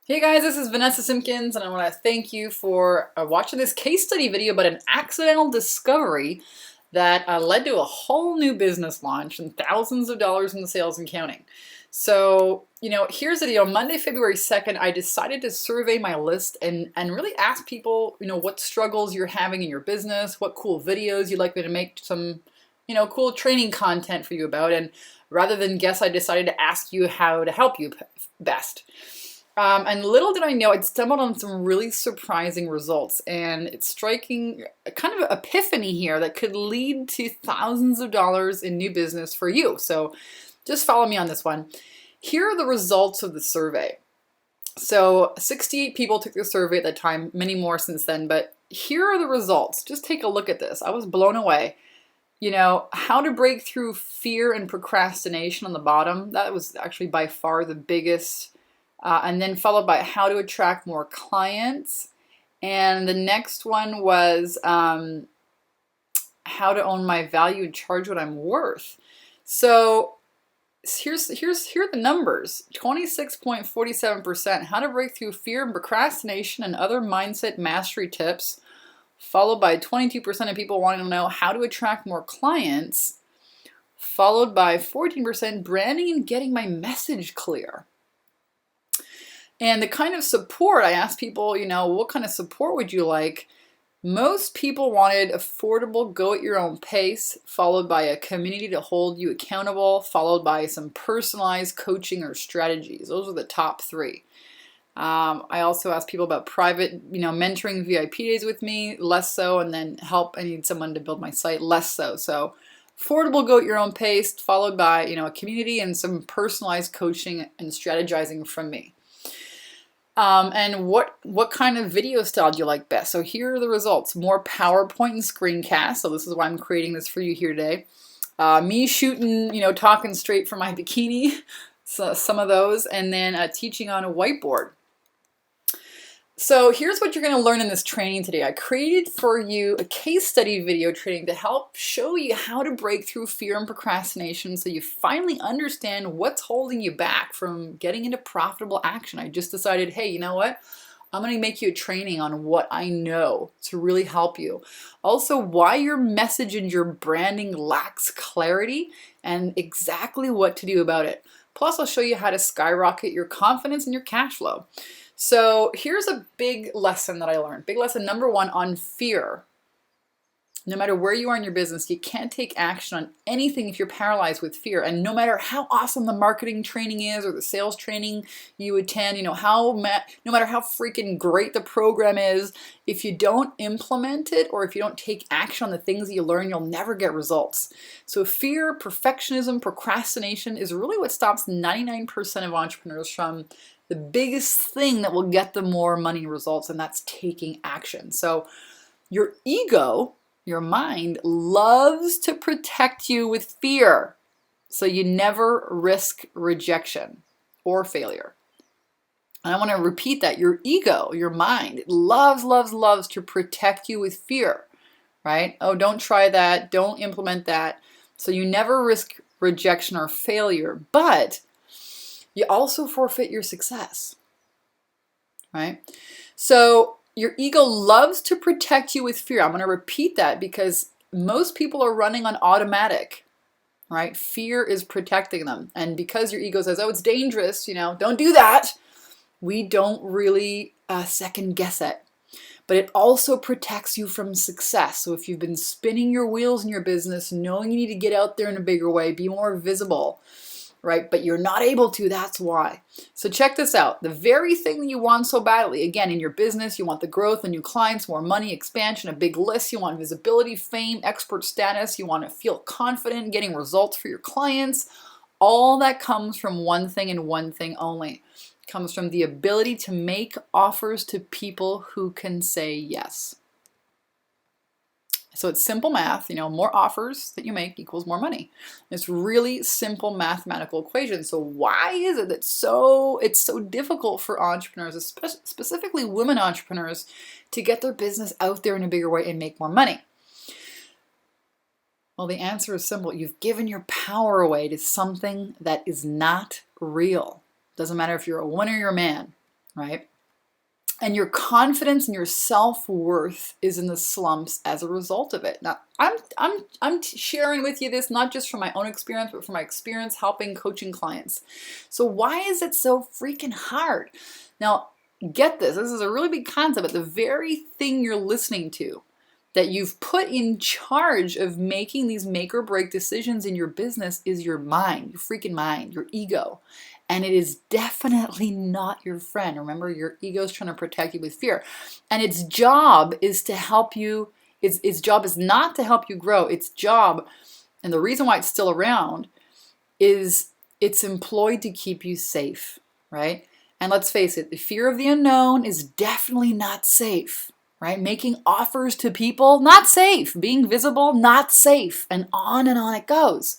Hey guys, this is Vanessa Simpkins, and I want to thank you for watching this case study video about an accidental discovery that led to a whole new business launch and thousands of dollars in sales and counting. So, here's the deal. Monday, February 2nd, I decided to survey my list and really ask people, what struggles you're having in your business, what cool videos you'd like me to make some, cool training content for you about. And rather than guess, I decided to ask you how to help you best. And little did I know, I'd stumbled on some really surprising results, and it's striking a kind of epiphany here that could lead to thousands of dollars in new business for you. So just follow me on this one. Here are the results of the survey. So 68 people took the survey at the time, many more since then, but here are the results. Just take a look at this. I was blown away. How to break through fear and procrastination on the bottom. That was actually by far the biggest. And then followed by how to attract more clients. And the next one was how to own my value and charge what I'm worth. So here are the numbers. 26.47%, how to break through fear and procrastination and other mindset mastery tips, followed by 22% of people wanting to know how to attract more clients, followed by 14% branding and getting my message clear. And the kind of support, I asked people, what kind of support would you like? Most people wanted affordable, go at your own pace, followed by a community to hold you accountable, followed by some personalized coaching or strategies. Those are the top three. I also asked people about private, mentoring VIP days with me, less so, and then help, I need someone to build my site, less so. So affordable, go at your own pace, followed by, a community and some personalized coaching and strategizing from me. And what kind of video style do you like best? So here are the results. More PowerPoint and screencast. So this is why I'm creating this for you here today. Me shooting, talking straight from my bikini. So some of those. And then teaching on a whiteboard. So here's what you're going to learn in this training today. I created for you a case study video training to help show you how to break through fear and procrastination so you finally understand what's holding you back from getting into profitable action. I just decided, hey, you know what? I'm going to make you a training on what I know to really help you. Also, why your message and your branding lacks clarity and exactly what to do about it. Plus, I'll show you how to skyrocket your confidence and your cash flow. So here's a big lesson that I learned. Big lesson number one on fear. No matter where you are in your business, you can't take action on anything if you're paralyzed with fear. And no matter how awesome the marketing training is or the sales training you attend, no matter how freaking great the program is, if you don't implement it or if you don't take action on the things that you learn, you'll never get results. So fear, perfectionism, procrastination is really what stops 99% of entrepreneurs from the biggest thing that will get them more money results, and that's taking action. So your ego, your mind, loves to protect you with fear, so you never risk rejection or failure. And I want to repeat that. Your ego, your mind, it loves, loves, loves to protect you with fear, right? Oh, don't try that. Don't implement that. So you never risk rejection or failure, but you also forfeit your success, right? So your ego loves to protect you with fear. I'm going to repeat that because most people are running on automatic, right? Fear is protecting them. And because your ego says, oh, it's dangerous, don't do that, we don't really second guess it. But it also protects you from success. So if you've been spinning your wheels in your business, knowing you need to get out there in a bigger way, be more visible, right? But you're not able to, that's why. So check this out. The very thing that you want so badly, again, in your business, you want the growth, the new clients, more money, expansion, a big list, you want visibility, fame, expert status, you want to feel confident getting results for your clients. All that comes from one thing and one thing only. It comes from the ability to make offers to people who can say yes. So it's simple math, more offers that you make equals more money. It's really simple mathematical equation. So why is it that it's so difficult for entrepreneurs, specifically women entrepreneurs, to get their business out there in a bigger way and make more money? Well, the answer is simple. You've given your power away to something that is not real. Doesn't matter if you're a woman or you're a man. right? And your confidence and your self-worth is in the slumps as a result of it. Now, I'm sharing with you this not just from my own experience, but from my experience helping coaching clients. So why is it so freaking hard? Now, get this. This is a really big concept, but the very thing you're listening to that you've put in charge of making these make or break decisions in your business is your mind, your freaking mind, your ego. And it is definitely not your friend. Remember, your ego is trying to protect you with fear. And its job is to help you, its job is not to help you grow. Its job, and the reason why it's still around, is it's employed to keep you safe, right? And let's face it, the fear of the unknown is definitely not safe, right? Making offers to people, not safe. Being visible, not safe. And on it goes.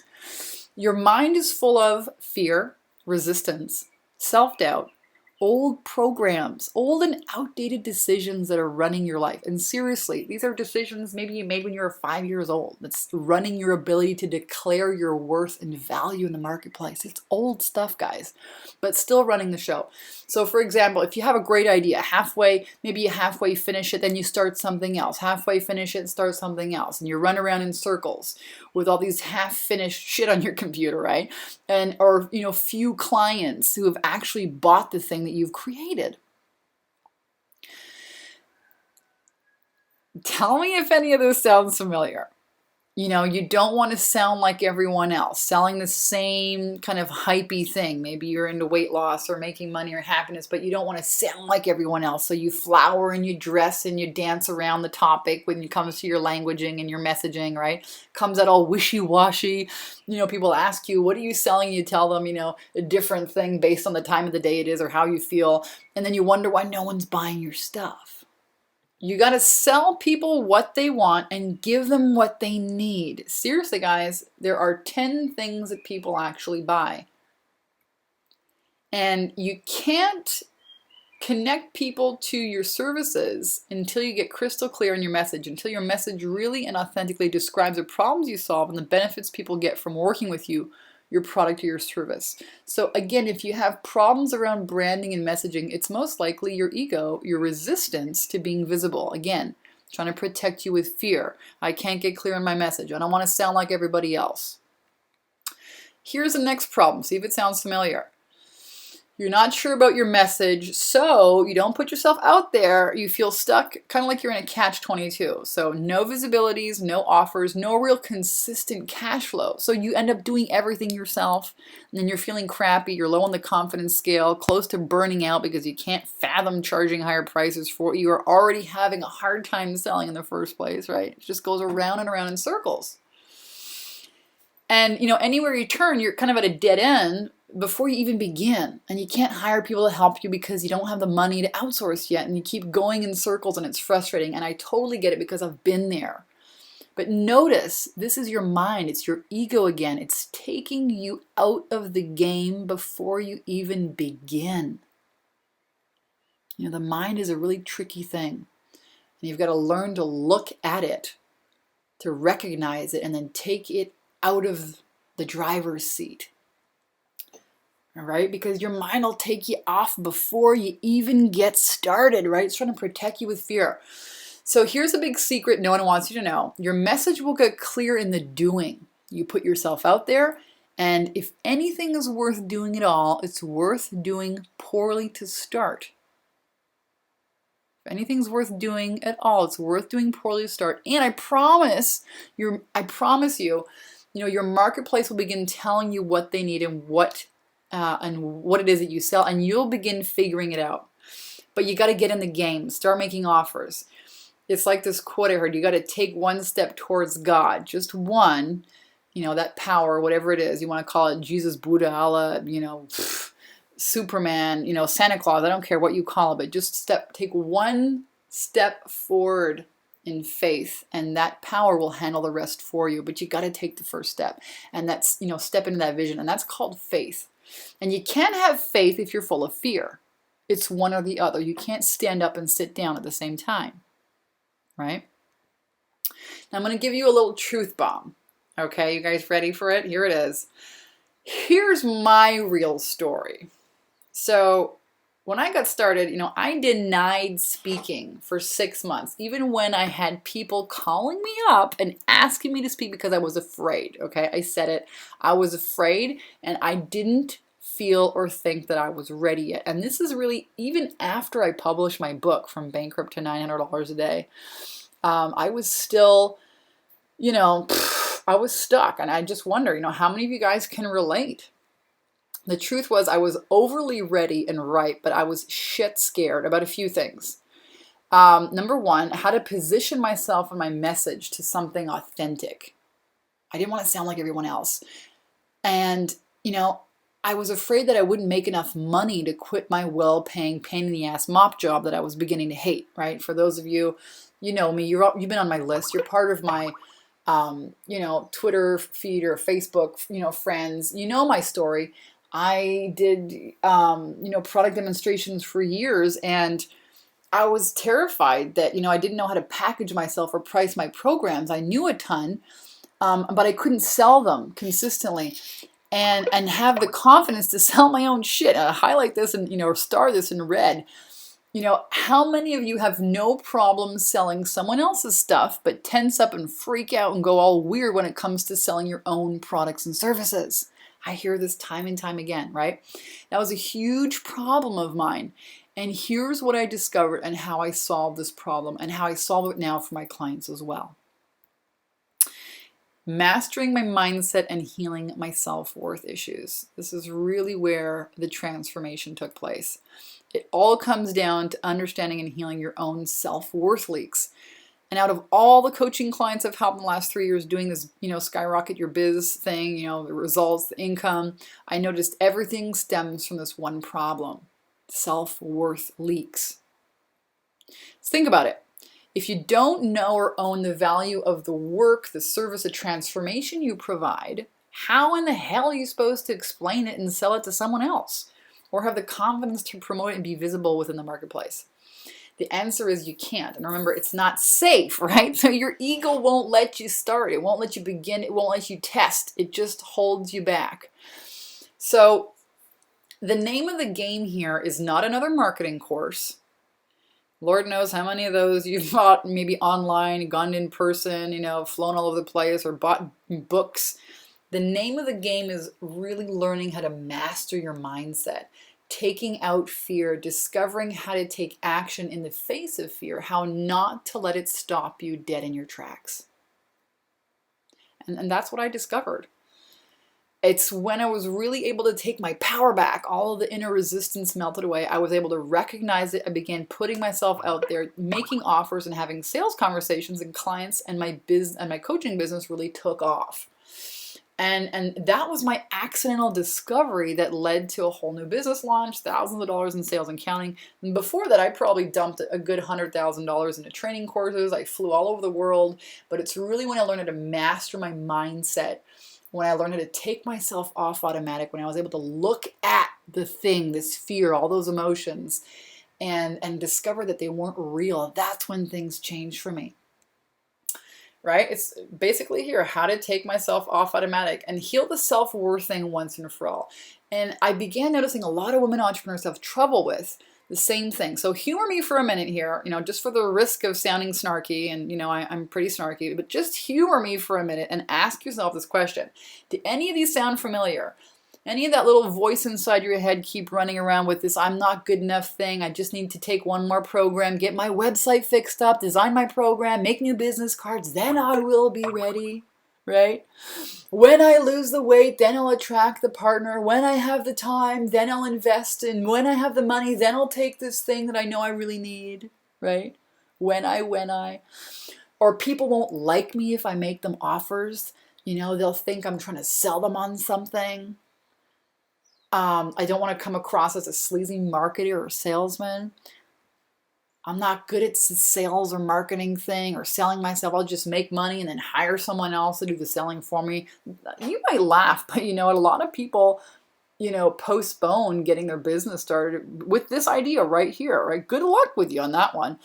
Your mind is full of fear, resistance, self-doubt, old programs, old and outdated decisions that are running your life. And seriously, these are decisions maybe you made when you were 5 years old. That's running your ability to declare your worth and value in the marketplace. It's old stuff, guys, but still running the show. So for example, if you have a great idea, maybe you halfway finish it, then you start something else. Halfway finish it, start something else. And you run around in circles with all these half-finished shit on your computer, right? Or few clients who have actually bought the thing that you've created. Tell me if any of this sounds familiar. You don't want to sound like everyone else, selling the same kind of hypey thing. Maybe you're into weight loss or making money or happiness, but you don't want to sound like everyone else. So you flower and you dress and you dance around the topic when it comes to your languaging and your messaging, right? Comes out all wishy-washy. People ask you, what are you selling? You tell them, a different thing based on the time of the day it is or how you feel. And then you wonder why no one's buying your stuff. You got to sell people what they want and give them what they need. Seriously, guys, there are 10 things that people actually buy. And you can't connect people to your services until you get crystal clear in your message, until your message really and authentically describes the problems you solve and the benefits people get from working with you, your product or your service. So again, if you have problems around branding and messaging, it's most likely your ego, your resistance to being visible. Again, trying to protect you with fear. I can't get clear in my message. I don't want to sound like everybody else. Here's the next problem. See if it sounds familiar. You're not sure about your message, so you don't put yourself out there. You feel stuck, kind of like you're in a catch-22. So no visibilities, no offers, no real consistent cash flow. So you end up doing everything yourself, and then you're feeling crappy. You're low on the confidence scale, close to burning out because you can't fathom charging higher prices for what you are already having a hard time selling in the first place, right? It just goes around and around in circles. And, anywhere you turn, you're kind of at a dead end before you even begin. And you can't hire people to help you because you don't have the money to outsource yet. And you keep going in circles and it's frustrating. And I totally get it because I've been there. But notice, this is your mind. It's your ego again. It's taking you out of the game before you even begin. The mind is a really tricky thing. And you've got to learn to look at it, to recognize it, and then take it out of the driver's seat. All right? Because your mind will take you off before you even get started, right? It's trying to protect you with fear. So here's a big secret no one wants you to know. Your message will get clear in the doing. You put yourself out there, and if anything is worth doing at all, it's worth doing poorly to start. If anything's worth doing at all, it's worth doing poorly to start. And I promise you, your marketplace will begin telling you what they need and what it is that you sell, and you'll begin figuring it out. But you got to get in the game, start making offers. It's like this quote I heard: you got to take one step towards God, just one. That power, whatever it is you want to call it, Jesus, Buddha, Allah, Superman, Santa Claus. I don't care what you call it, but just take one step forward in faith, and that power will handle the rest for you. But you got to take the first step, and that's step into that vision, and that's called faith. And you can't have faith if you're full of fear. It's one or the other. You can't stand up and sit down at the same time, right? Now I'm going to give you a little truth bomb. Okay, you guys ready for it? Here it is. Here's my real story. So when I got started, I denied speaking for 6 months, even when I had people calling me up and asking me to speak because I was afraid. Okay, I said it. I was afraid and I didn't feel or think that I was ready yet. And this is really even after I published my book, From Bankrupt to $900 a Day. I was still, I was stuck. And I just wonder, how many of you guys can relate? The truth was I was overly ready and right, but I was shit scared about a few things. Number one, how to position myself and my message to something authentic. I didn't want to sound like everyone else. And, I was afraid that I wouldn't make enough money to quit my well-paying, pain-in-the-ass mop job that I was beginning to hate, right? For those of you, you know me, you've been on my list. You're part of my, Twitter feed or Facebook, friends. You know my story. I did, product demonstrations for years, and I was terrified that, I didn't know how to package myself or price my programs. I knew a ton, but I couldn't sell them consistently and have the confidence to sell my own shit. Highlight this and, or star this in red. How many of you have no problem selling someone else's stuff, but tense up and freak out and go all weird when it comes to selling your own products and services? I hear this time and time again, right? That was a huge problem of mine. And here's what I discovered and how I solved this problem and how I solve it now for my clients as well. Mastering my mindset and healing my self-worth issues. This is really where the transformation took place. It all comes down to understanding and healing your own self-worth leaks. And out of all the coaching clients I've helped in the last 3 years doing this, skyrocket your biz thing, the results, the income, I noticed everything stems from this one problem: self-worth leaks. Let's think about it. If you don't know or own the value of the work, the service, the transformation you provide, how in the hell are you supposed to explain it and sell it to someone else? Or have the confidence to promote it and be visible within the marketplace? The answer is you can't. And remember, it's not safe, right? So your ego won't let you start. It won't let you begin. It won't let you test. It just holds you back. So the name of the game here is not another marketing course. Lord knows how many of those you've bought, maybe online, gone in person, flown all over the place, or bought books. The name of the game is really learning how to master your mindset, taking out fear, discovering how to take action in the face of fear, how not to let it stop you dead in your tracks. And that's what I discovered. It's when I was really able to take my power back, all of the inner resistance melted away. I was able to recognize it. I began putting myself out there, making offers and having sales conversations, and clients and my coaching business really took off. And that was my accidental discovery that led to a whole new business launch, thousands of dollars in sales and counting. And before that, I probably dumped a good $100,000 into training courses. I flew all over the world. But it's really when I learned how to master my mindset, when I learned how to take myself off automatic, when I was able to look at the thing, this fear, all those emotions, and discover that they weren't real, that's when things changed for me. Right? It's basically here, how to take myself off automatic and heal the self-worth thing once and for all. And I began noticing a lot of women entrepreneurs have trouble with the same thing. So humor me for a minute here, just for the risk of sounding snarky, and I'm pretty snarky, but just humor me for a minute and ask yourself this question. Do any of these sound familiar? Any of that little voice inside your head keep running around with this I'm not good enough thing, I just need to take one more program, get my website fixed up, design my program, make new business cards, then I will be ready, right? When I lose the weight, then I'll attract the partner. When I have the time, then I'll invest. And when I have the money, then I'll take this thing that I know I really need, right? When I. Or people won't like me if I make them offers. They'll think I'm trying to sell them on something. I don't want to come across as a sleazy marketer or salesman. I'm not good at the sales or marketing thing or selling myself. I'll just make money and then hire someone else to do the selling for me. You might laugh, but a lot of people, postpone getting their business started with this idea right here, right? Good luck with you on that one.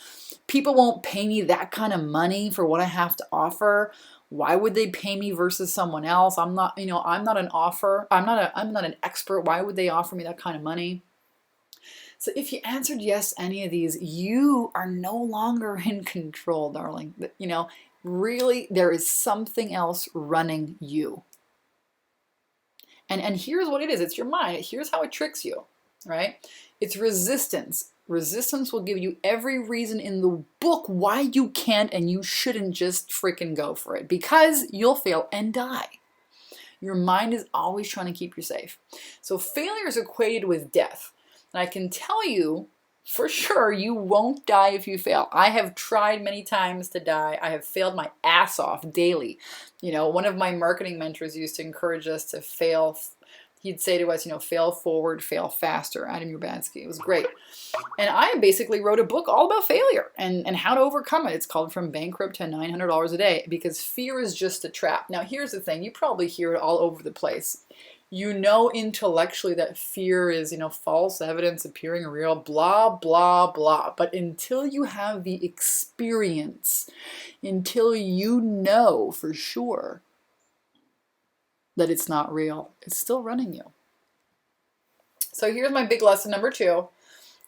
People won't pay me that kind of money for what I have to offer. Why would they pay me versus someone else? I'm not an expert. Why would they offer me that kind of money? It's So if you answered yes to any of these, you are no longer in control, darling. You know, really, there is something else running you. And here's what it is. It's your mind. Here's how it tricks you, right? It's resistance. Resistance will give you every reason in the book why you can't and you shouldn't just freaking go for it, because you'll fail and die. Your mind is always trying to keep you safe. So failure is equated with death. And I can tell you for sure you won't die if you fail. I have tried many times to die. I have failed my ass off daily. You know, one of my marketing mentors used to encourage us to fail. He'd say to us, you know, fail forward, fail faster. Adam Urbanski. It was great. And I basically wrote a book all about failure and how to overcome it. It's called From Bankrupt to $900 a Day, because fear is just a trap. Now, here's the thing. You probably hear it all over the place. You know intellectually that fear is, you know, false evidence appearing real, blah, blah, blah. But until you have the experience, until you know for sure that it's not real, it's still running you. So here's my big lesson number 2.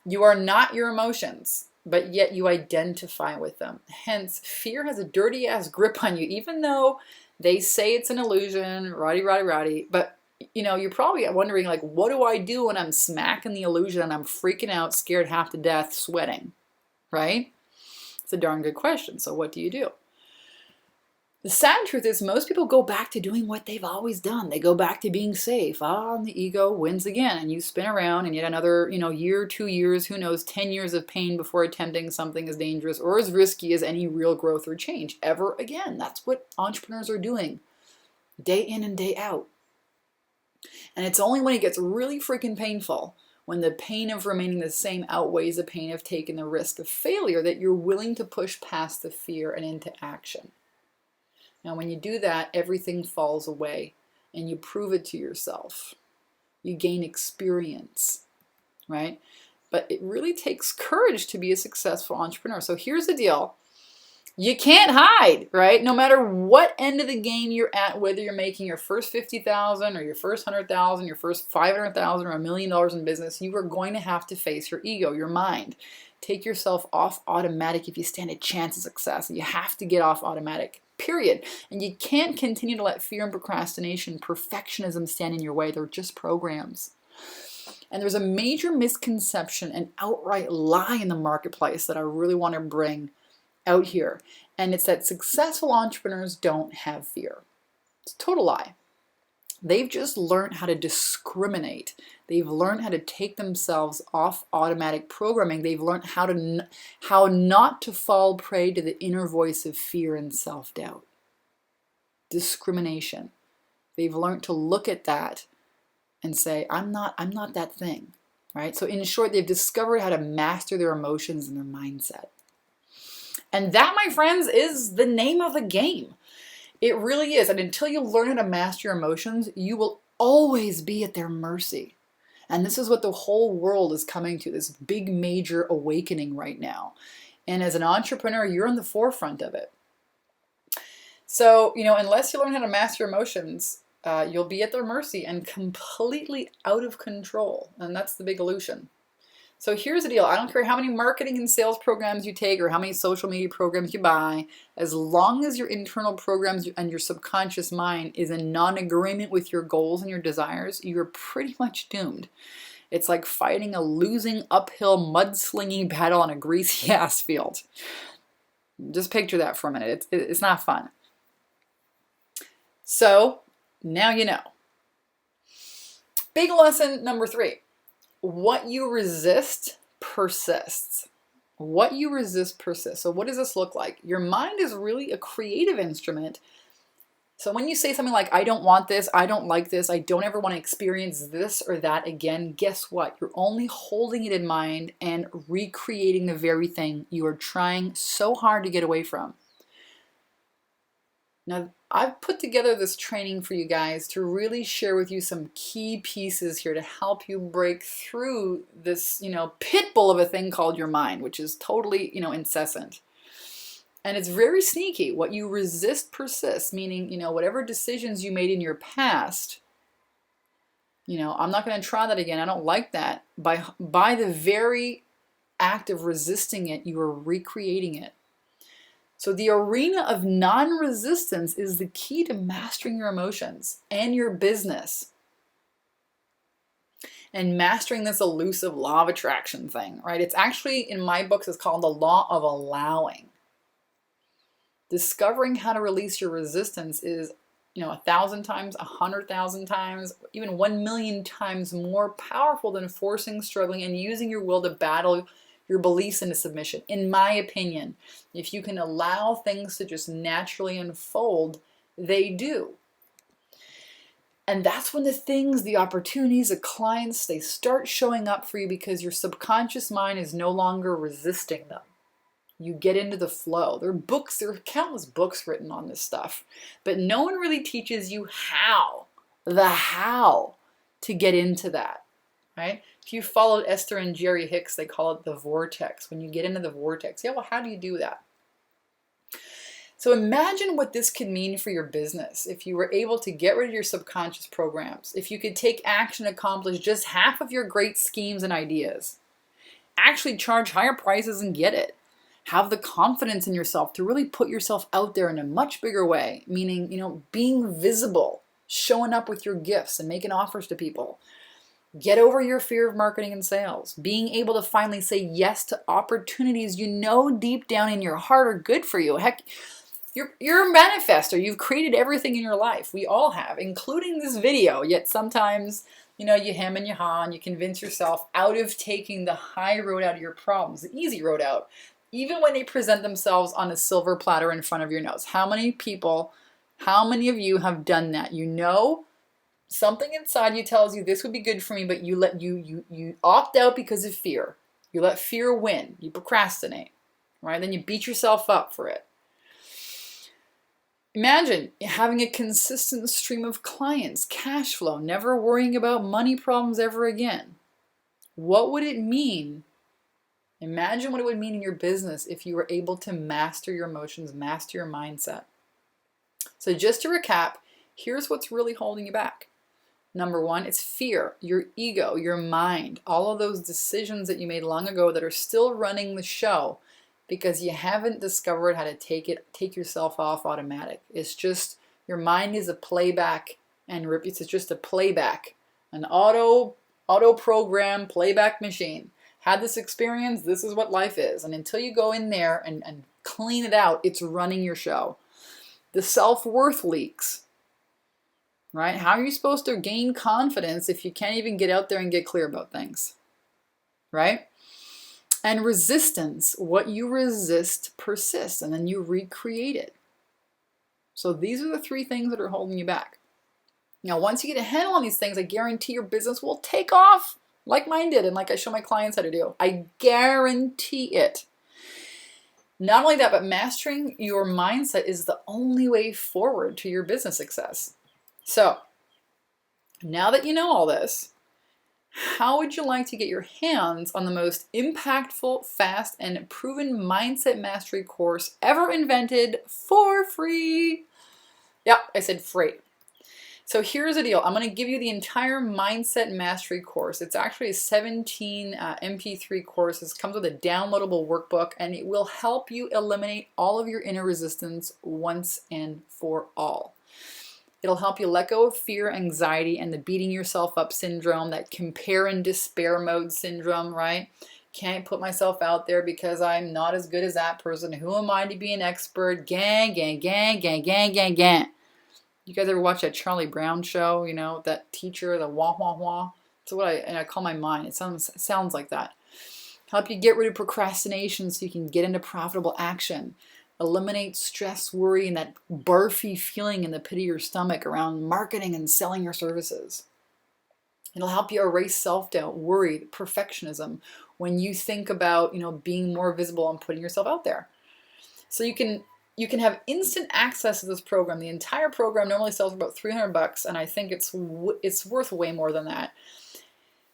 You are not your emotions, but yet you identify with them. Hence, fear has a dirty ass grip on you, even though they say it's an illusion, roddy. But you know, you're probably wondering, like, what do I do when I'm smacking the illusion and I'm freaking out, scared half to death, sweating, right? It's a darn good question. So what do you do? The sad truth is most people go back to doing what they've always done. They go back to being safe. And the ego wins again. And you spin around and yet another, you know, year, 2 years, who knows, 10 years of pain before attempting something as dangerous or as risky as any real growth or change ever again. That's what entrepreneurs are doing day in and day out. And it's only when it gets really freaking painful, when the pain of remaining the same outweighs the pain of taking the risk of failure, that you're willing to push past the fear and into action. Now, when you do that, everything falls away and you prove it to yourself. You gain experience, right? But it really takes courage to be a successful entrepreneur. So here's the deal. You can't hide, right? No matter what end of the game you're at, whether you're making your first $50,000 or your first $100,000, your first $500,000 or $1 million in business, you are going to have to face your ego, your mind. Take yourself off automatic if you stand a chance of success. You have to get off automatic, period. And you can't continue to let fear and procrastination, perfectionism stand in your way. They're just programs. And there's a major misconception and outright lie in the marketplace that I really want to bring out here, and it's that successful entrepreneurs don't have fear. It's a total lie. They've just learned how to discriminate. They've learned how to take themselves off automatic programming. They've learned how not to fall prey to the inner voice of fear and self-doubt. Discrimination. They've learned to look at that and say, I'm not that thing, right? So in short, they've discovered how to master their emotions and their mindset. And that, my friends, is the name of the game. It really is. And until you learn how to master your emotions, you will always be at their mercy. And this is what the whole world is coming to, this big major awakening right now. And as an entrepreneur, you're in the forefront of it. So, you know, unless you learn how to master your emotions, you'll be at their mercy and completely out of control. And that's the big illusion. So here's the deal. I don't care how many marketing and sales programs you take or how many social media programs you buy, as long as your internal programs and your subconscious mind is in non-agreement with your goals and your desires, you're pretty much doomed. It's like fighting a losing uphill mudslinging battle on a greasy ass field. Just picture that for a minute. It's not fun. So now you know. Big lesson number 3. What you resist persists. What you resist persists. So what does this look like? Your mind is really a creative instrument. So when you say something like, I don't want this, I don't like this, I don't ever want to experience this or that again, guess what? You're only holding it in mind and recreating the very thing you are trying so hard to get away from. Now, I've put together this training for you guys to really share with you some key pieces here to help you break through this, you know, pit bull of a thing called your mind, which is totally, you know, incessant. And it's very sneaky. What you resist persists, meaning, you know, whatever decisions you made in your past, I'm not going to try that again. I don't like that. By the very act of resisting it, you are recreating it. So the arena of non-resistance is the key to mastering your emotions and your business. And mastering this elusive law of attraction thing, right? It's actually, in my books, it's called the law of allowing. Discovering how to release your resistance is, 1,000 times, 100,000 times, even 1,000,000 times more powerful than forcing, struggling, and using your will to battle your beliefs into submission. In my opinion, if you can allow things to just naturally unfold, they do. And that's when the opportunities, the clients, they start showing up for you because your subconscious mind is no longer resisting them. You get into the flow. There are countless books written on this stuff, but no one really teaches you how to get into that, right? If you followed Esther and Jerry Hicks, they call it the vortex. When you get into the vortex, well, how do you do that? So imagine what this could mean for your business if you were able to get rid of your subconscious programs, if you could take action and accomplish just half of your great schemes and ideas, actually charge higher prices and get it. Have the confidence in yourself to really put yourself out there in a much bigger way, meaning, being visible, showing up with your gifts and making offers to people. Get over your fear of marketing and sales, being able to finally say yes to opportunities deep down in your heart are good for you. Heck, you're a manifestor. You've created everything in your life. We all have, including this video. Yet sometimes, you hem and you haw and you convince yourself out of taking the high road out of your problems, the easy road out, even when they present themselves on a silver platter in front of your nose. How many of you have done that? Something inside you tells you this would be good for me, but you opt out because of fear. You let fear win. You procrastinate, right? Then you beat yourself up for it. Imagine having a consistent stream of clients, cash flow, never worrying about money problems ever again. What would it mean? Imagine what it would mean in your business if you were able to master your emotions, master your mindset. So just to recap, here's what's really holding you back. Number one, it's fear, your ego, your mind, all of those decisions that you made long ago that are still running the show because you haven't discovered how to take yourself off automatic. It's just, your mind is a playback it's just a playback, an auto program playback machine. Had this experience, this is what life is. And until you go in there and clean it out, it's running your show. The self-worth leaks, right? How are you supposed to gain confidence if you can't even get out there and get clear about things, right? And resistance, what you resist persists, and then you recreate it. So these are the three things that are holding you back. Now, once you get a handle on these things, I guarantee your business will take off like mine did and like I show my clients how to do. I guarantee it. Not only that, but mastering your mindset is the only way forward to your business success. So, now that you know all this, how would you like to get your hands on the most impactful, fast, and proven mindset mastery course ever invented for free? Yep, I said free. So here's the deal. I'm going to give you the entire Mindset Mastery course. It's actually a 17 MP3 course. It comes with a downloadable workbook, and it will help you eliminate all of your inner resistance once and for all. It'll help you let go of fear, anxiety, and the beating yourself up syndrome, that compare and despair mode syndrome, right? Can't put myself out there because I'm not as good as that person. Who am I to be an expert? Gang. You guys ever watch that Charlie Brown show? That teacher, the wah wah wah. That's what I call my mind. It sounds like that. Help you get rid of procrastination so you can get into profitable action. Eliminate stress, worry, and that barfy feeling in the pit of your stomach around marketing and selling your services. It'll help you erase self-doubt, worry, perfectionism when you think about, being more visible and putting yourself out there. So you can have instant access to this program. The entire program normally sells for about $300, and I think it's worth way more than that.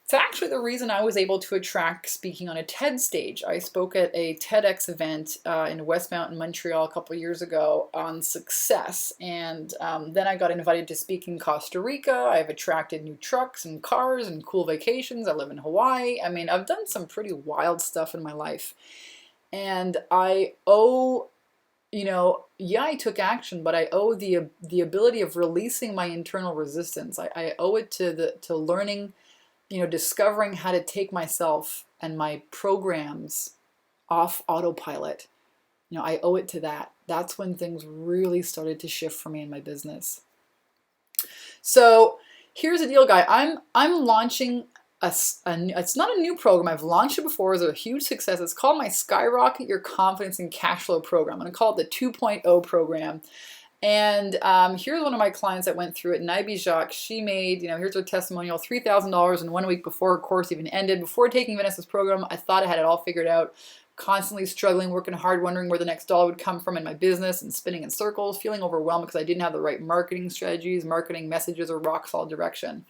It's actually the reason I was able to attract speaking on a TED stage. I spoke at a TEDx event in Westmount in Montreal a couple of years ago on success. And then I got invited to speak in Costa Rica. I've attracted new trucks and cars and cool vacations. I live in Hawaii. I mean, I've done some pretty wild stuff in my life. And I owe, yeah, I took action, but I owe the ability of releasing my internal resistance. I owe it to learning, discovering how to take myself and my programs off autopilot. I owe it to that. That's when things really started to shift for me in my business. So here's the deal, guy. I'm launching it's not a new program. I've launched it before. It was a huge success. It's called my Skyrocket Your Confidence and Cash Flow program. I'm going to call it the 2.0 program. And here's one of my clients that went through it, Naibi Jacques. She made, here's her testimonial, $3,000 in 1 week before her course even ended. Before taking Vanessa's program, I thought I had it all figured out. Constantly struggling, working hard, wondering where the next dollar would come from in my business and spinning in circles, feeling overwhelmed because I didn't have the right marketing strategies, marketing messages, or rock solid direction.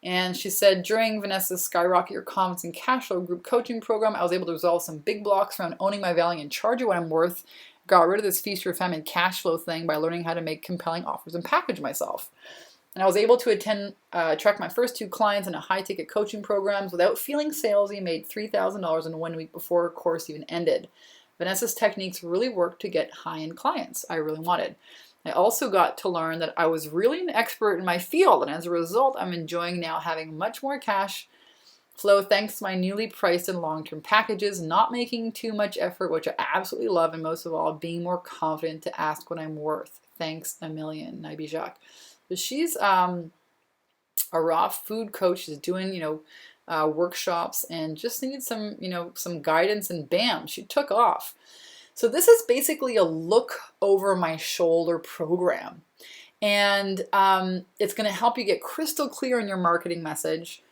And she said, during Vanessa's Skyrocket Your Confidence and Cash Flow group coaching program, I was able to resolve some big blocks around owning my value and charging what I'm worth. Got rid of this feast or famine cash flow thing by learning how to make compelling offers and package myself. And I was able to attract my first 2 clients in a high-ticket coaching programs without feeling salesy. Made $3,000 in 1 week before her course even ended. Vanessa's techniques really worked to get high-end clients I really wanted. I also got to learn that I was really an expert in my field, and as a result, I'm enjoying now having much more cash flow thanks to my newly priced and long-term packages, not making too much effort, which I absolutely love, and most of all, being more confident to ask what I'm worth. Thanks a million, Naibi Jacques. So she's a raw food coach. She's doing, workshops and just needed some guidance, and bam, she took off. So this is basically a look over my shoulder program. And it's going to help you get crystal clear in your marketing message.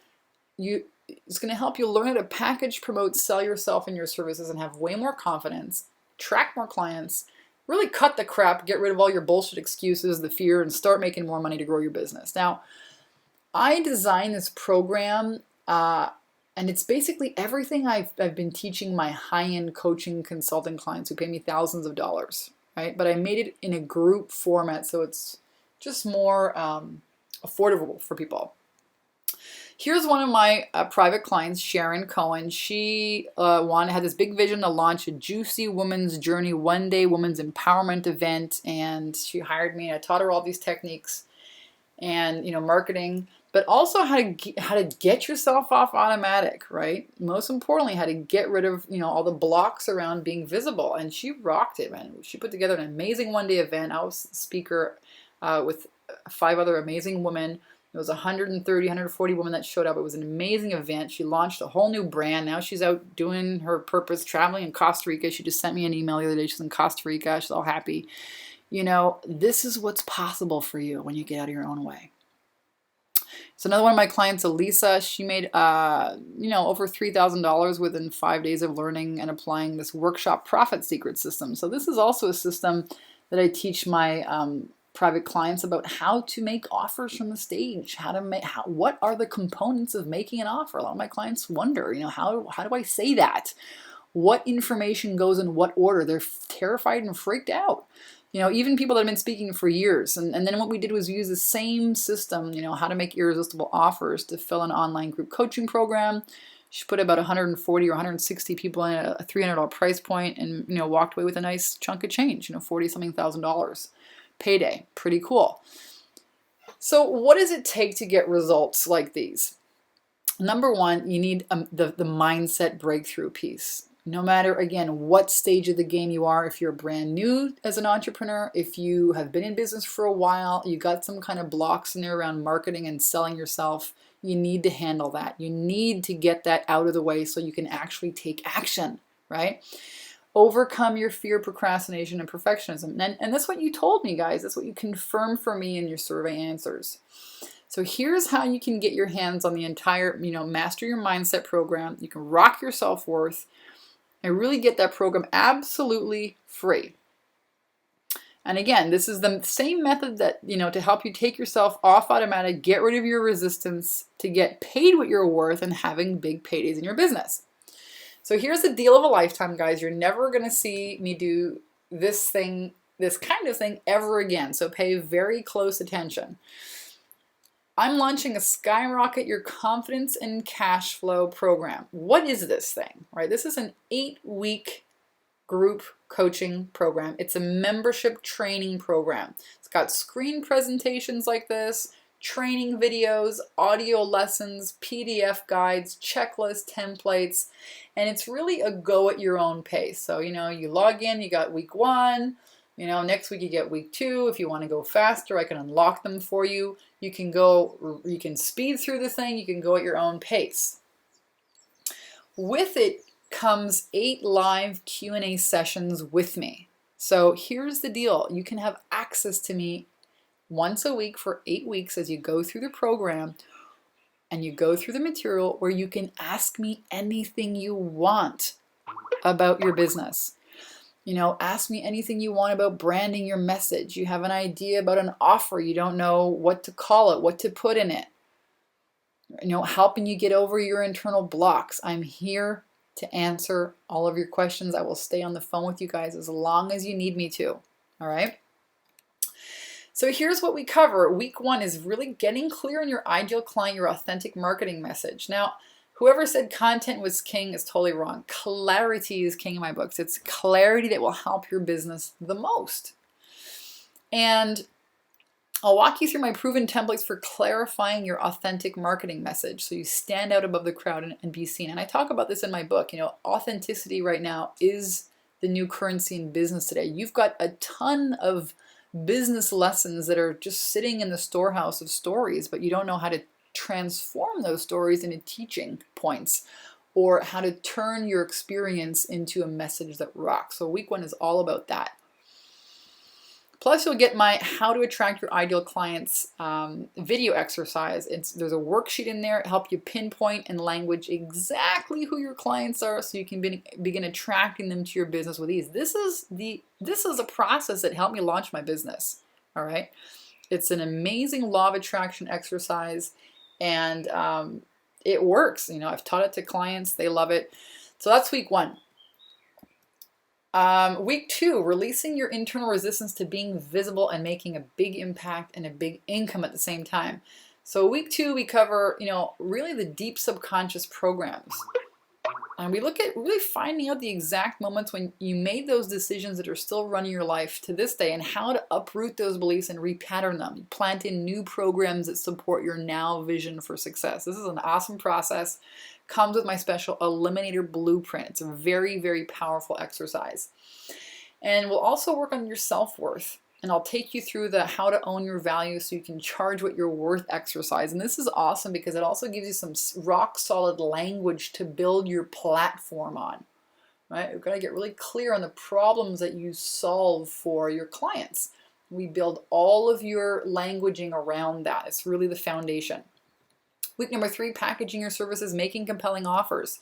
It's going to help you learn how to package, promote, sell yourself and your services and have way more confidence, attract more clients, really cut the crap, get rid of all your bullshit excuses, the fear, and start making more money to grow your business. Now, I designed this program and it's basically everything I've been teaching my high-end coaching consulting clients who pay me thousands of dollars, right? But I made it in a group format so it's just more affordable for people. Here's one of my private clients, Sharon Cohen. She had this big vision to launch a juicy woman's journey, one-day women's empowerment event, and she hired me. And I taught her all these techniques and marketing, but also how to get yourself off automatic, right? Most importantly, how to get rid of all the blocks around being visible. And she rocked it, man. She put together an amazing one-day event. I was the speaker with 5 other amazing women. It was 130, 140 women that showed up. It was an amazing event. She launched a whole new brand. Now she's out doing her purpose, traveling in Costa Rica. She just sent me an email the other day. She's in Costa Rica. She's all happy. This is what's possible for you when you get out of your own way. So another one of my clients, Elisa, she made over $3,000 within 5 days of learning and applying this workshop profit secret system. So this is also a system that I teach my private clients about how to make offers from the stage, what are the components of making an offer. A lot of my clients wonder, how do I say that? What information goes in what order? They're terrified and freaked out. Even people that have been speaking for years. And then what we did was use the same system, how to make irresistible offers to fill an online group coaching program. She put about 140 or 160 people in at a $300 price point and, walked away with a nice chunk of change, $40-something thousand payday. Pretty cool. So what does it take to get results like these? Number one, you need the mindset breakthrough piece. No matter, again, what stage of the game you are, if you're brand new as an entrepreneur, if you have been in business for a while, you got some kind of blocks in there around marketing and selling yourself, you need to handle that. You need to get that out of the way so you can actually take action, right? Overcome your fear, procrastination, and perfectionism. And that's what you told me, guys. That's what you confirmed for me in your survey answers. So here's how you can get your hands on the entire, Master Your Mindset program. You can rock your self-worth and really get that program absolutely free. And again, this is the same method that, to help you take yourself off automatic, get rid of your resistance to get paid what you're worth and having big paydays in your business. So here's the deal of a lifetime, guys. You're never going to see me do this kind of thing ever again. So pay very close attention. I'm launching a Skyrocket Your Confidence and Cash Flow program. What is this thing, right? This is an 8-week group coaching program. It's a membership training program. It's got screen presentations like this, training videos, audio lessons, PDF guides, checklist templates, and it's really a go at your own pace. So, you log in, you got week 1, next week you get week 2. If you want to go faster, I can unlock them for you. You can speed through the thing, you can go at your own pace. With it comes 8 live Q&A sessions with me. So here's the deal. You can have access to me once a week for 8 weeks as you go through the program and you go through the material where you can ask me anything you want about your business. Ask me anything you want about branding your message. You have an idea about an offer. You don't know what to call it, what to put in it. Helping you get over your internal blocks. I'm here to answer all of your questions. I will stay on the phone with you guys as long as you need me to. All right. So here's what we cover. Week 1 is really getting clear on your ideal client, your authentic marketing message. Now, whoever said content was king is totally wrong. Clarity is king in my books. It's clarity that will help your business the most. And I'll walk you through my proven templates for clarifying your authentic marketing message so you stand out above the crowd and be seen. And I talk about this in my book. Authenticity right now is the new currency in business today. You've got a ton of business lessons that are just sitting in the storehouse of stories, but you don't know how to transform those stories into teaching points or how to turn your experience into a message that rocks. So week 1 is all about that. Plus, you'll get my How to Attract Your Ideal Clients video exercise. There's a worksheet in there to help you pinpoint in language exactly who your clients are so you can begin attracting them to your business with ease. This is a process that helped me launch my business. All right. It's an amazing law of attraction exercise, and it works. I've taught it to clients. They love it. So that's week 1. Week 2, releasing your internal resistance to being visible and making a big impact and a big income at the same time. So week 2, we cover, really the deep subconscious programs. And we look at really finding out the exact moments when you made those decisions that are still running your life to this day and how to uproot those beliefs and repattern them. Plant in new programs that support your now vision for success. This is an awesome process. Comes with my special Eliminator Blueprint. It's a very, very powerful exercise. And we'll also work on your self-worth. And I'll take you through the how to own your value so you can charge what you're worth exercise. And this is awesome because it also gives you some rock solid language to build your platform on. Right? You've got to get really clear on the problems that you solve for your clients. We build all of your languaging around that. It's really the foundation. Week number 3, packaging your services, making compelling offers.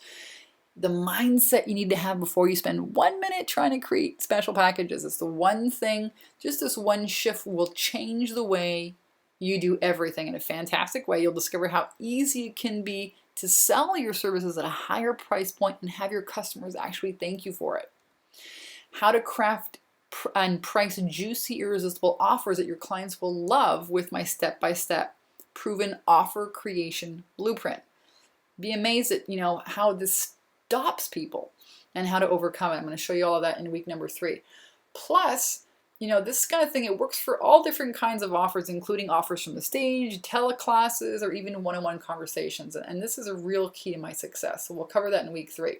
The mindset you need to have before you spend 1 minute trying to create special packages. It's the one thing, just this one shift will change the way you do everything in a fantastic way. You'll discover how easy it can be to sell your services at a higher price point and have your customers actually thank you for it. How to craft and price juicy, irresistible offers that your clients will love with my step-by-step proven offer creation blueprint. Be amazed at how this stops people and how to overcome it. I'm going to show you all of that in week number 3. Plus, this kind of thing, it works for all different kinds of offers, including offers from the stage, teleclasses, or even one-on-one conversations. And this is a real key to my success. So we'll cover that in week 3.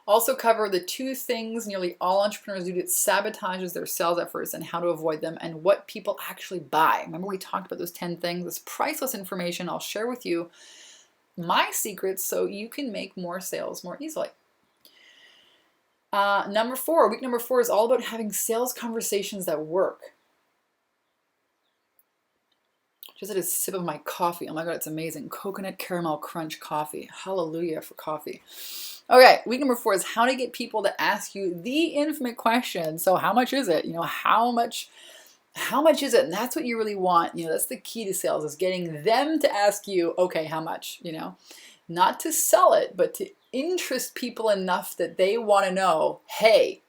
Also cover the 2 things nearly all entrepreneurs do that sabotages their sales efforts and how to avoid them and what people actually buy. Remember we talked about those 10 things, this priceless information. I'll share with you my secrets so you can make more sales more easily. Week number 4 is all about having sales conversations that work. Just had a sip of my coffee. Oh my God, it's amazing. Coconut caramel crunch coffee. Hallelujah for coffee. Okay, week number 4 is how to get people to ask you the infinite question. So how much is it? How much is it? And that's what you really want. That's the key to sales, is getting them to ask you, okay, how much? Not to sell it, but to interest people enough that they want to know, hey,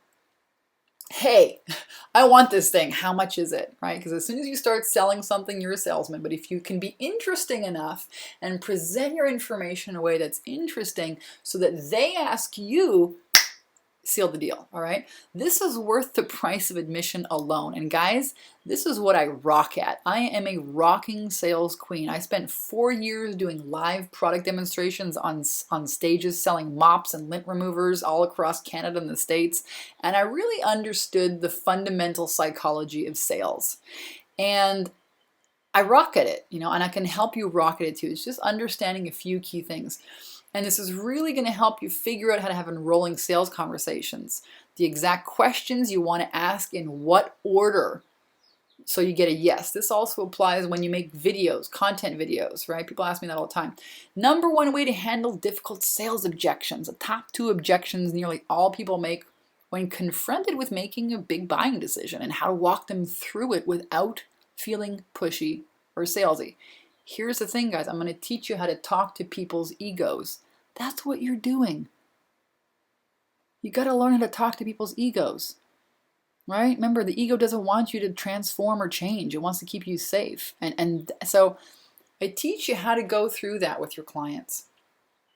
I want this thing. How much is it? Right? Because as soon as you start selling something, you're a salesman. But if you can be interesting enough and present your information in a way that's interesting so that they ask you, seal the deal. All right. This is worth the price of admission alone. And guys, this is what I rock at. I am a rocking sales queen. I spent 4 years doing live product demonstrations on stages, selling mops and lint removers all across Canada and the States. And I really understood the fundamental psychology of sales. And I rock at it, and I can help you rock at it too. It's just understanding a few key things. And this is really going to help you figure out how to have enrolling sales conversations, the exact questions you want to ask in what order, so you get a yes. This also applies when you make videos, content videos, right? People ask me that all the time. Number one way to handle difficult sales objections, the top 2 objections nearly all people make when confronted with making a big buying decision, and how to walk them through it without feeling pushy or salesy. Here's the thing, guys. I'm going to teach you how to talk to people's egos. That's what you're doing. You got to learn how to talk to people's egos, right? Remember, the ego doesn't want you to transform or change. It wants to keep you safe. And so I teach you how to go through that with your clients,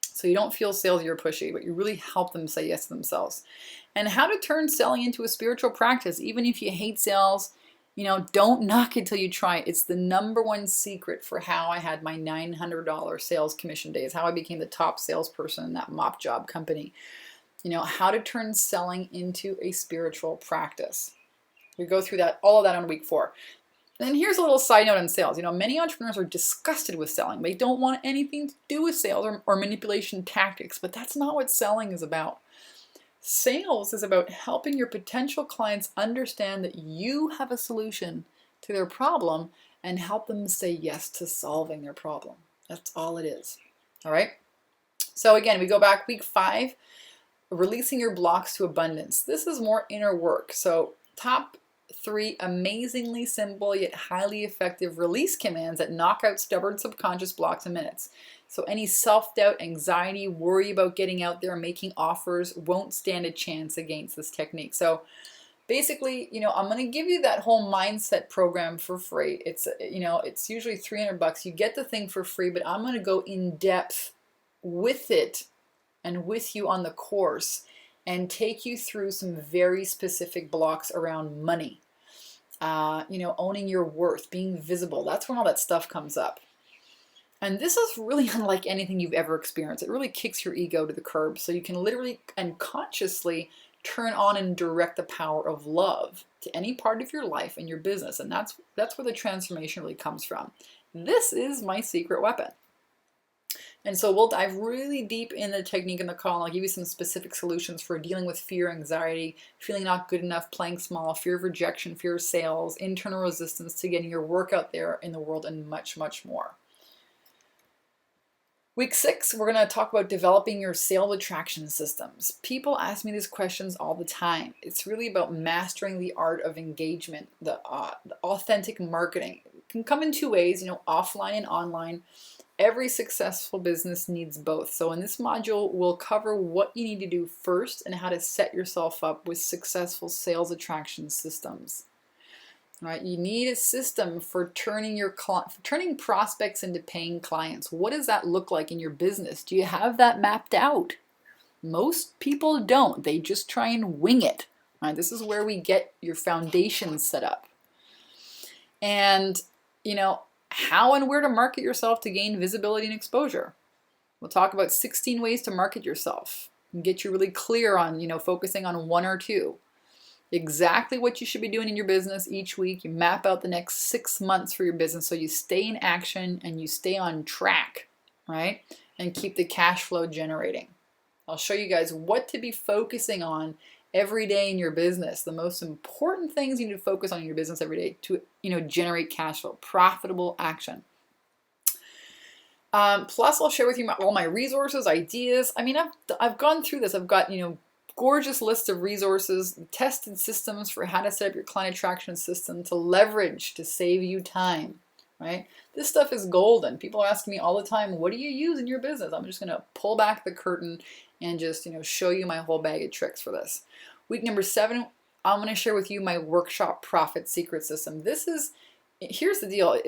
so you don't feel salesy or pushy, but you really help them say yes to themselves. And how to turn selling into a spiritual practice. Even if you hate sales, don't knock it till you try it. It's the number one secret for how I had my $900 sales commission days, how I became the top salesperson in that mop job company. How to turn selling into a spiritual practice. We go through all of that on week 4. And here's a little side note on sales. Many entrepreneurs are disgusted with selling. They don't want anything to do with sales or manipulation tactics, but that's not what selling is about. Sales is about helping your potential clients understand that you have a solution to their problem and help them say yes to solving their problem. That's all it is. All right. So again, we go back week 5, releasing your blocks to abundance. This is more inner work. So top 3 amazingly simple yet highly effective release commands that knock out stubborn subconscious blocks in minutes. So any self-doubt, anxiety, worry about getting out there and making offers won't stand a chance against this technique. So basically, I'm going to give you that whole mindset program for free. It's usually $300. You get the thing for free, but I'm going to go in depth with it and with you on the course and take you through some very specific blocks around money. Owning your worth, being visible. That's when all that stuff comes up. And this is really unlike anything you've ever experienced. It really kicks your ego to the curb, so you can literally and consciously turn on and direct the power of love to any part of your life and your business. And that's where the transformation really comes from. This is my secret weapon. And so we'll dive really deep in the technique in the call, and I'll give you some specific solutions for dealing with fear, anxiety, feeling not good enough, playing small, fear of rejection, fear of sales, internal resistance to getting your work out there in the world, and much, much more. Week 6, we're going to talk about developing your sales attraction systems. People ask me these questions all the time. It's really about mastering the art of engagement, the authentic marketing. It can come in 2 ways, offline and online. Every successful business needs both. So in this module, we'll cover what you need to do first and how to set yourself up with successful sales attraction systems. Right? You need a system for turning prospects into paying clients. What does that look like in your business? Do you have that mapped out? Most people don't. They just try and wing it. Right? This is where we get your foundation set up. And, how and where to market yourself to gain visibility and exposure. We'll talk about 16 ways to market yourself and get you really clear on, focusing on 1 or 2. Exactly what you should be doing in your business each week. You map out the next 6 months for your business so you stay in action and you stay on track, right? And keep the cash flow generating. I'll show you guys what to be focusing on every day in your business. The most important things you need to focus on in your business every day to, generate cash flow, profitable action. Plus, I'll share with you all my resources, ideas. I mean, I've gone through this. I've got, gorgeous lists of resources, tested systems for how to set up your client attraction system to leverage, to save you time, right? This stuff is golden. People are asking me all the time, what do you use in your business? I'm just going to pull back the curtain and just, show you my whole bag of tricks for this. Week number 7, I'm going to share with you my workshop profit secret system. Here's the deal.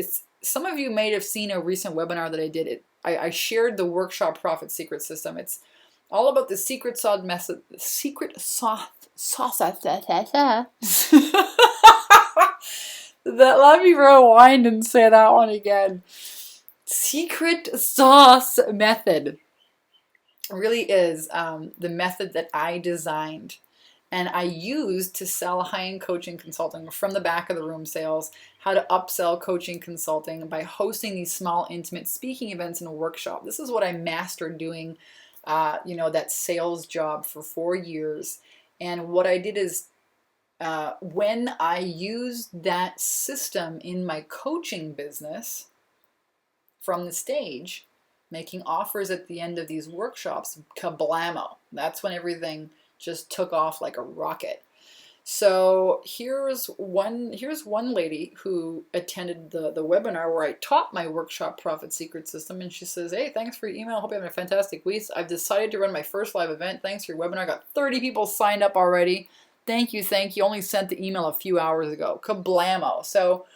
Some of you may have seen a recent webinar that I did. I shared the workshop profit secret system. It's all about the secret sauce method. Secret sauce. Let me rewind and say that one again. Secret sauce method really is the method that I designed and I used to sell high-end coaching consulting from the back of the room sales, how to upsell coaching consulting by hosting these small, intimate speaking events and a workshop. This is what I mastered doing, that sales job for 4 years. And what I did is when I used that system in my coaching business from the stage, making offers at the end of these workshops, kablamo. That's when everything just took off like a rocket. So here's one lady who attended the webinar where I taught my workshop profit secret system, and she says, hey, thanks for your email. Hope you're having a fantastic week. I've decided to run my first live event. Thanks for your webinar. I got 30 people signed up already. Thank you. Only sent the email a few hours ago. Kablamo. So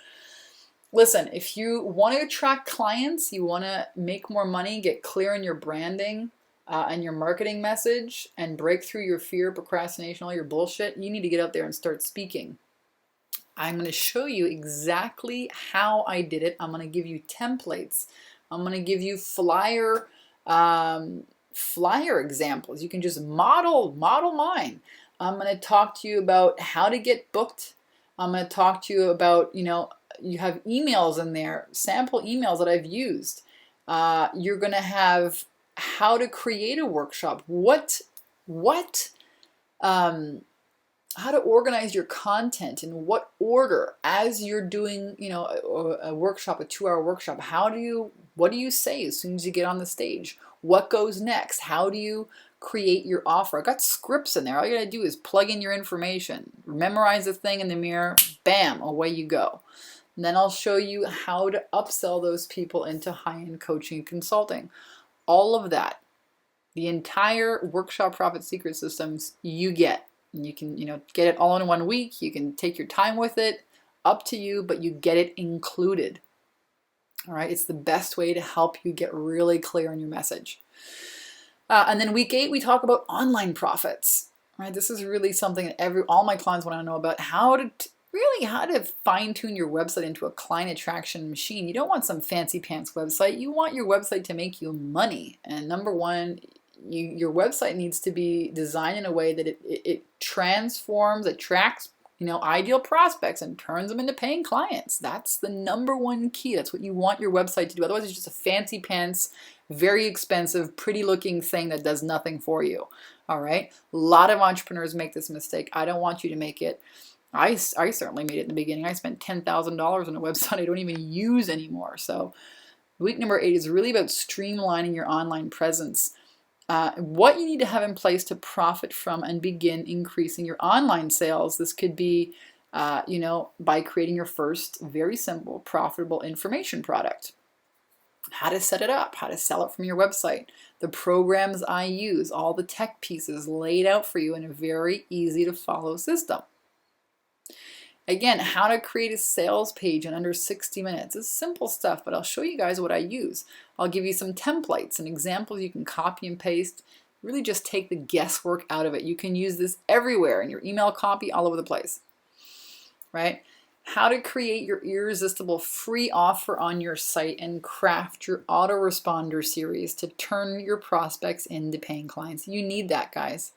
listen, if you want to attract clients, you want to make more money, get clear in your branding and your marketing message, and break through your fear, procrastination, all your bullshit, you need to get out there and start speaking. I'm going to show you exactly how I did it. I'm going to give you templates. I'm going to give you flyer examples. You can just model mine. I'm going to talk to you about how to get booked. I'm going to talk to you about, you have emails in there, sample emails that I've used. You're going to have how to create a workshop, how to organize your content, in what order as you're doing, a workshop, a 2-hour workshop. What do you say as soon as you get on the stage? What goes next? How do you create your offer? I got scripts in there. All you gotta do is plug in your information, memorize the thing in the mirror, bam, away you go. And then I'll show you how to upsell those people into high-end coaching and consulting. All of that, the entire workshop profit secret systems you get. And you can, get it all in 1 week. You can take your time with it, up to you, but you get it included. All right, it's the best way to help you get really clear on your message. And then week 8, we talk about online profits. Right, this is really something that all my clients want to know about: how to fine-tune your website into a client attraction machine. You don't want some fancy pants website. You want your website to make you money. And number one, your website needs to be designed in a way that it transforms, attracts, ideal prospects and turns them into paying clients. That's the number one key. That's what you want your website to do. Otherwise, it's just a fancy pants, very expensive, pretty looking thing that does nothing for you. All right. A lot of entrepreneurs make this mistake. I don't want you to make it. I certainly made it in the beginning. I spent $10,000 on a website I don't even use anymore. So week number 8 is really about streamlining your online presence. What you need to have in place to profit from and begin increasing your online sales. This could be, by creating your first very simple, profitable information product. How to set it up, how to sell it from your website, the programs I use, all the tech pieces laid out for you in a very easy to follow system. Again, how to create a sales page in under 60 minutes. It's simple stuff, but I'll show you guys what I use. I'll give you some templates and examples you can copy and paste. Really just take the guesswork out of it. You can use this everywhere in your email copy, all over the place, right? How to create your irresistible free offer on your site and craft your autoresponder series to turn your prospects into paying clients. You need that, guys.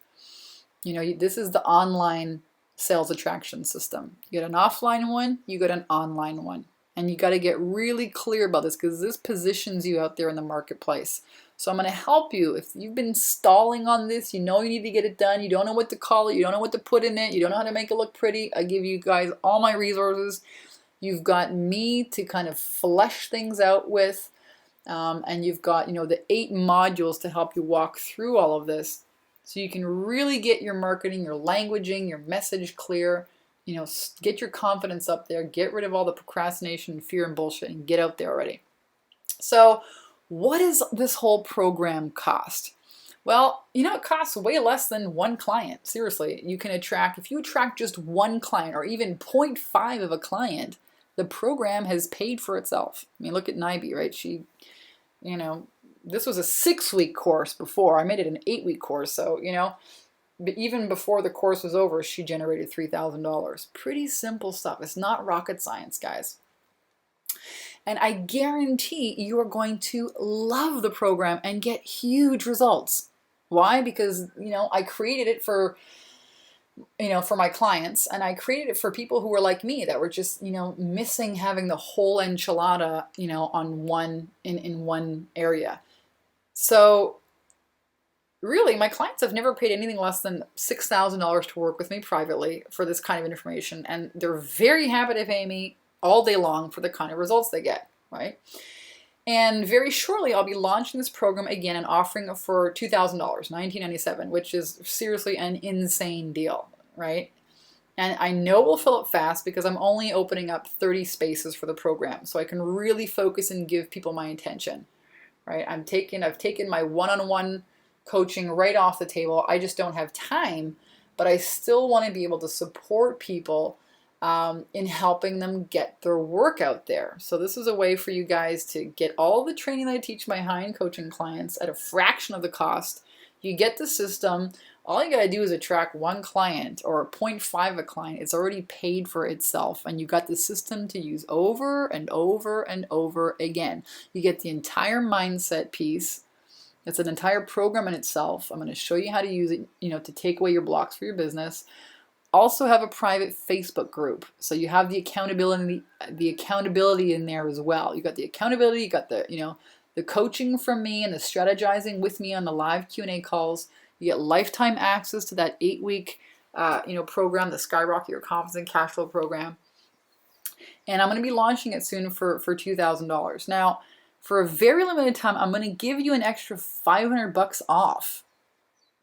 This is the online sales attraction system. You get an offline one, you get an online one. And you got to get really clear about this because this positions you out there in the marketplace. So I'm going to help you. If you've been stalling on this, you know you need to get it done, you don't know what to call it, you don't know what to put in it, you don't know how to make it look pretty, I give you guys all my resources. You've got me to kind of flesh things out with, and you've got, the 8 modules to help you walk through all of this so you can really get your marketing, your languaging, your message clear. Get your confidence up there, get rid of all the procrastination, fear, and bullshit, and get out there already. So what does this whole program cost? Well, it costs way less than one client. Seriously, if you attract just one client or even 0.5 of a client, the program has paid for itself. I mean, look at Nibi, right? She, this was a 6-week course before. I made it an 8-week course. So, but even before the course was over, she generated $3,000. Pretty simple stuff. It's not rocket science, guys. And I guarantee you are going to love the program and get huge results. Why? Because, I created it for my clients, and I created it for people who were like me, that were just, missing having the whole enchilada, in one area. So really, my clients have never paid anything less than $6,000 to work with me privately for this kind of information. And they're very happy to pay me all day long for the kind of results they get, right? And very shortly, I'll be launching this program again and offering it for $2,000, $1,997, which is seriously an insane deal, right? And I know we'll fill up fast because I'm only opening up 30 spaces for the program, so I can really focus and give people my attention, right? I've taken my one-on-one coaching right off the table. I just don't have time, but I still want to be able to support people in helping them get their work out there. So this is a way for you guys to get all the training that I teach my high-end coaching clients at a fraction of the cost. You get the system. All you got to do is attract one client or 0.5 a client. It's already paid for itself, and you got the system to use over and over and over again. You get the entire mindset piece. It's an entire program in itself. I'm going to show you how to use it, to take away your blocks for your business. Also have a private Facebook group, so you have the accountability in there as well. You got the accountability, you got the the coaching from me and the strategizing with me on the live Q&A calls. You get lifetime access to that 8-week program, the Skyrocket Your Confidence and Cash Flow program. And I'm going to be launching it soon for $2,000. Now, for a very limited time, I'm going to give you an extra $500 off,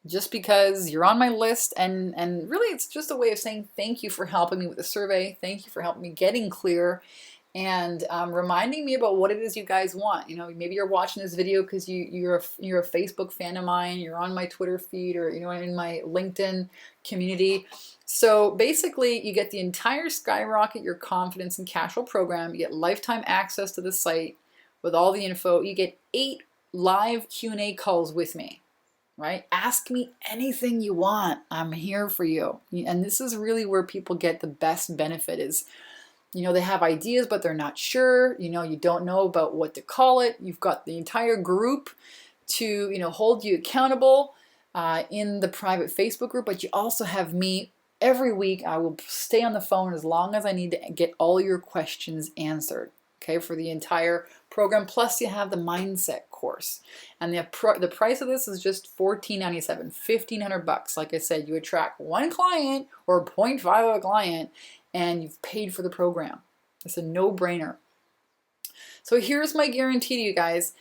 just because you're on my list, and really it's just a way of saying thank you for helping me with the survey. Thank you for helping me getting clear, and reminding me about what it is you guys want. Maybe you're watching this video because you're a Facebook fan of mine, you're on my Twitter feed, or in my LinkedIn community. So basically, you get the entire Skyrocket Your Confidence and Cash Flow program. You get lifetime access to the site with all the info. You get 8 live Q&A calls with me, right? Ask me anything you want. I'm here for you. And this is really where people get the best benefit is, they have ideas, but they're not sure. You don't know about what to call it. You've got the entire group to, hold you accountable in the private Facebook group, but you also have me. Every week, I will stay on the phone as long as I need to get all your questions answered, okay, for the entire program. Plus, you have the mindset course. And the price of this is just $1,497, $1,500. Like I said, you attract one client or 0.5 of a client, and you've paid for the program. It's a no-brainer. So here's my guarantee to you guys.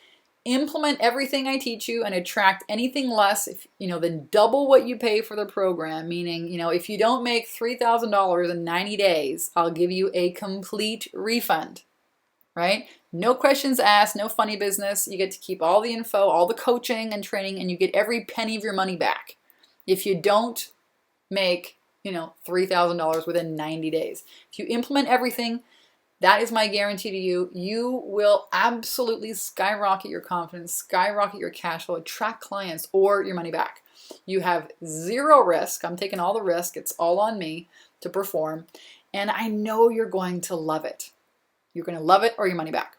Implement everything I teach you and attract anything less, than double what you pay for the program. Meaning, if you don't make $3,000 in 90 days, I'll give you a complete refund, right? No questions asked, no funny business. You get to keep all the info, all the coaching and training, and you get every penny of your money back if you don't make, $3,000 within 90 days. If you implement everything, that is my guarantee to you. You will absolutely skyrocket your confidence, skyrocket your cash flow, attract clients, or your money back. You have zero risk. I'm taking all the risk. It's all on me to perform. And I know you're going to love it. You're going to love it or your money back.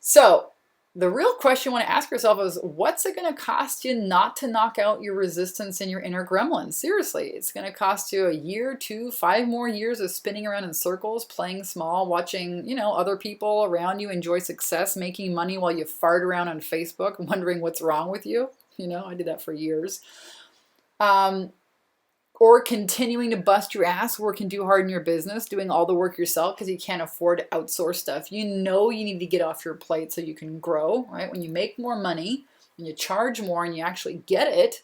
So The real question you want to ask yourself is, what's it going to cost you not to knock out your resistance and your inner gremlin? Seriously, it's going to cost you a year, 2, 5 more years of spinning around in circles, playing small, watching, other people around you enjoy success, making money while you fart around on Facebook, wondering what's wrong with you. I did that for years. Or continuing to bust your ass, work and do hard in your business, doing all the work yourself because you can't afford to outsource stuff. You need to get off your plate so you can grow, right? When you make more money and you charge more and you actually get it,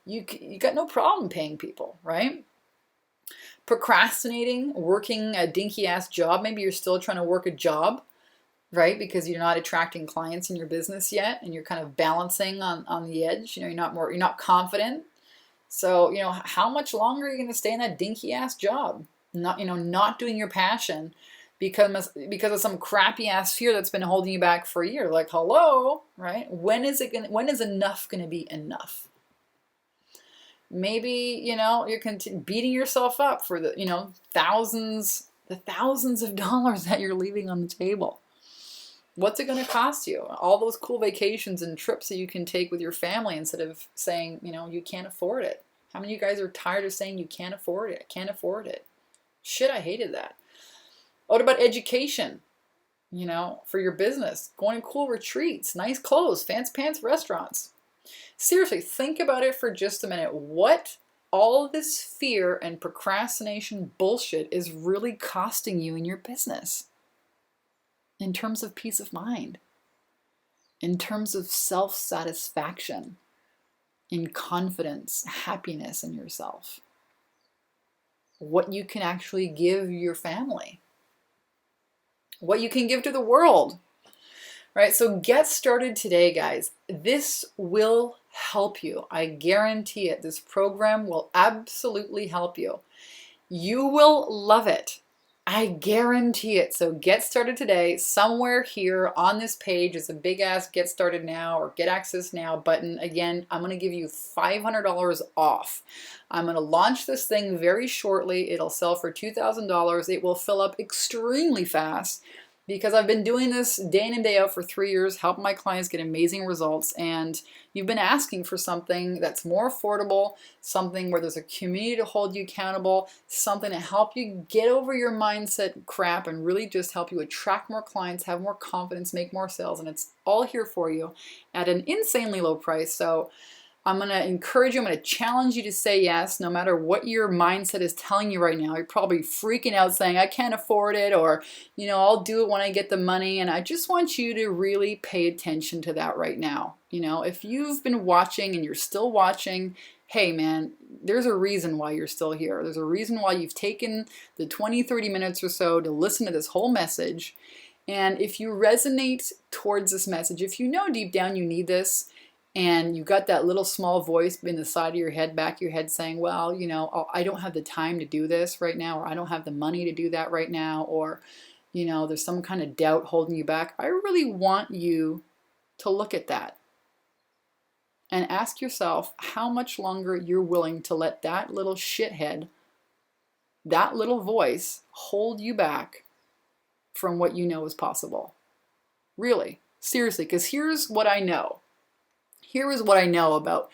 you got no problem paying people, right? Procrastinating, working a dinky ass job. Maybe you're still trying to work a job, right? Because you're not attracting clients in your business yet and you're kind of balancing on the edge. You're not confident. So, how much longer are you going to stay in that dinky ass job? Not doing your passion because of some crappy ass fear that's been holding you back for a year. Like, hello, right? When is enough going to be enough? Maybe, you're beating yourself up for the thousands of dollars that you're leaving on the table. What's it going to cost you? All those cool vacations and trips that you can take with your family instead of saying, you can't afford it. How many of you guys are tired of saying you can't afford it? I can't afford it. Shit, I hated that. What about education? For your business, going to cool retreats, nice clothes, fancy pants restaurants. Seriously, think about it for just a minute. What all of this fear and procrastination bullshit is really costing you in your business? In terms of peace of mind, in terms of self-satisfaction, in confidence, happiness in yourself, what you can actually give your family, what you can give to the world, right? So get started today, guys. This will help you. I guarantee it. This program will absolutely help you. You will love it. I guarantee it. So get started today. Somewhere here on this page is a big ass get started now or get access now button. Again, I'm going to give you $500 off. I'm going to launch this thing very shortly. It'll sell for $2,000. It will fill up extremely fast because I've been doing this day in and day out for 3 years, helping my clients get amazing results. And you've been asking for something that's more affordable, something where there's a community to hold you accountable, something to help you get over your mindset crap and really just help you attract more clients, have more confidence, make more sales. And it's all here for you at an insanely low price. So I'm going to encourage you, I'm going to challenge you to say yes, no matter what your mindset is telling you right now. You're probably freaking out saying, I can't afford it, or, I'll do it when I get the money. And I just want you to really pay attention to that right now. If you've been watching and you're still watching, hey man, there's a reason why you're still here. There's a reason why you've taken the 20, 30 minutes or so to listen to this whole message. And if you resonate towards this message, if you know deep down you need this, and you got that little small voice in the side of your head, back of your head saying, well, I don't have the time to do this right now, or I don't have the money to do that right now, or, there's some kind of doubt holding you back. I really want you to look at that and ask yourself how much longer you're willing to let that little shithead, that little voice hold you back from what you know is possible. Really, seriously, because here's what I know. Here is what I know about,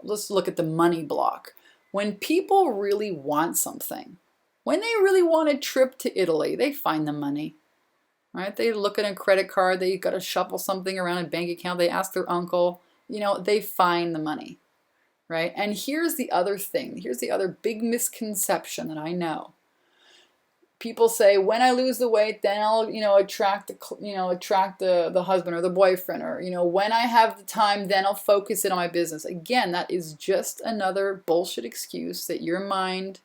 let's look at the money block. When people really want something, when they really want a trip to Italy, they find the money, right? They look at a credit card, they got to shuffle something around a bank account, they ask their uncle, they find the money, right? And here's the other thing. Here's the other big misconception that I know. People say, when I lose the weight, then I'll, attract the husband or the boyfriend, or, when I have the time, then I'll focus in on my business. Again, that is just another bullshit excuse that your mind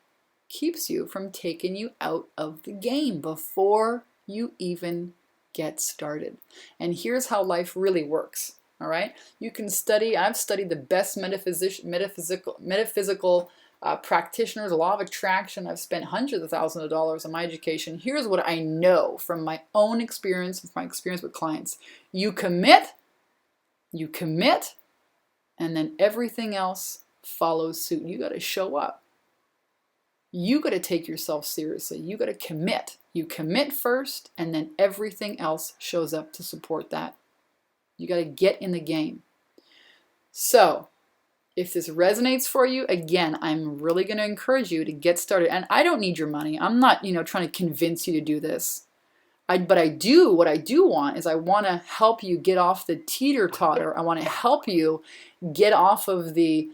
keeps you from taking you out of the game before you even get started. And here's how life really works. All right. You can study. I've studied the best metaphysical practitioners, law of attraction. I've spent hundreds of thousands of dollars on my education. Here's what I know from my own experience, from my experience with clients. You commit, and then everything else follows suit. You got to show up. You got to take yourself seriously. You got to commit. You commit first, and then everything else shows up to support that. You got to get in the game. So if this resonates for you, again, I'm really going to encourage you to get started. And I don't need your money. I'm not, trying to convince you to do this. What I do want is I want to help you get off the teeter-totter. I want to help you get off of the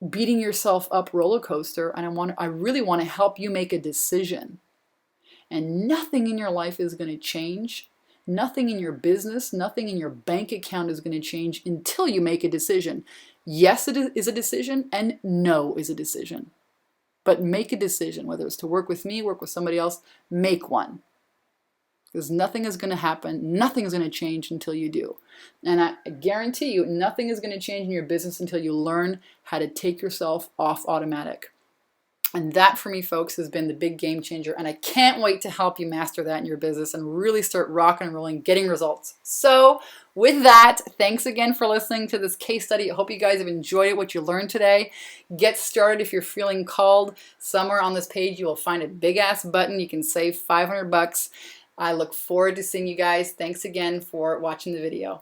beating yourself up roller coaster. And I really want to help you make a decision. And nothing in your life is going to change. Nothing in your business, nothing in your bank account is going to change until you make a decision. Yes, it is a decision, and no is a decision. But make a decision, whether it's to work with me, work with somebody else, make one. Because nothing is going to happen, nothing is going to change until you do. And I guarantee you, nothing is going to change in your business until you learn how to take yourself off automatic. And that for me, folks, has been the big game changer. And I can't wait to help you master that in your business and really start rocking and rolling, getting results. So with that, thanks again for listening to this case study. I hope you guys have enjoyed it, what you learned today. Get started if you're feeling called. Somewhere on this page, you will find a big ass button. You can save $500. I look forward to seeing you guys. Thanks again for watching the video.